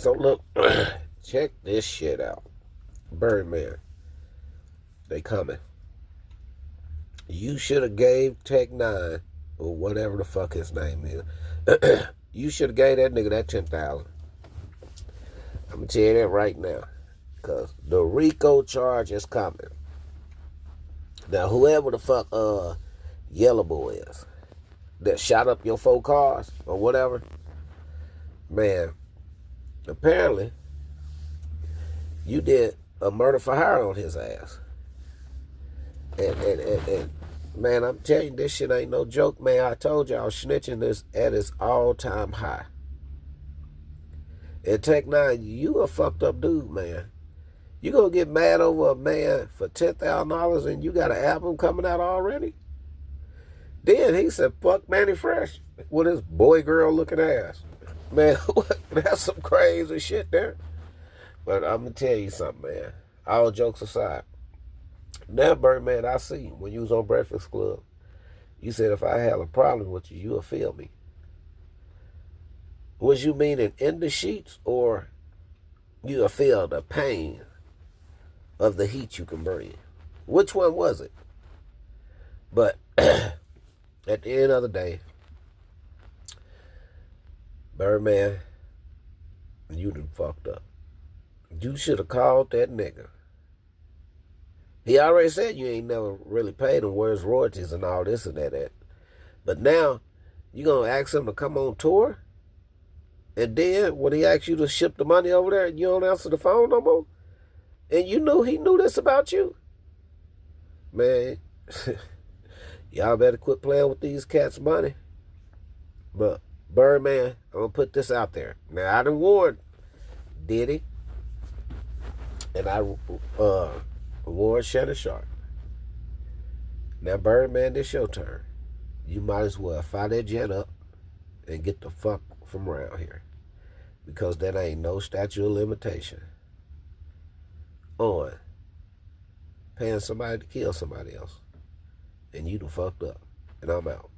So look, check this shit out. Birdman, they coming. You should have gave Tech Nine or whatever the fuck his name is. You should have gave that nigga that 10,000. I'm gonna tell you that right now, cause the Rico charge is coming. Now whoever the fuck Yellow Boy is that shot up your 4 cars or whatever, man, apparently you did a murder for hire on his ass. And man, I'm telling you, this shit ain't no joke, man. I told y'all snitching is at its all-time high. And Tech Nine, you a fucked up dude, man. You gonna get mad over a man for $10,000 and you got an album coming out already? Then he said, fuck Manny Fresh with his boy girl looking ass. Man, that's some crazy shit there. But I'm gonna tell you something, man. All jokes aside. Now, Birdman, I see when you was on Breakfast Club, you said if I had a problem with you, you would feel me. Was you meaning in the sheets or you would feel the pain of the heat you can bring? Which one was it? But at the end of the day, Birdman, you done fucked up. You should have called that nigga. He already said you ain't never really paid him where's royalties and all this and that. But now, you gonna ask him to come on tour? And then, when he asks you to ship the money over there, you don't answer the phone no more? And you knew he knew this about you? Man, y'all better quit playing with these cats' money. But, Birdman, I'm gonna put this out there. Now, I done warned Diddy, and I warned Shannon Sharp. Now, Birdman, this your turn. You might as well fire that jet up and get the fuck from around here. Because that ain't no statute of limitation on paying somebody to kill somebody else. And you done fucked up. And I'm out.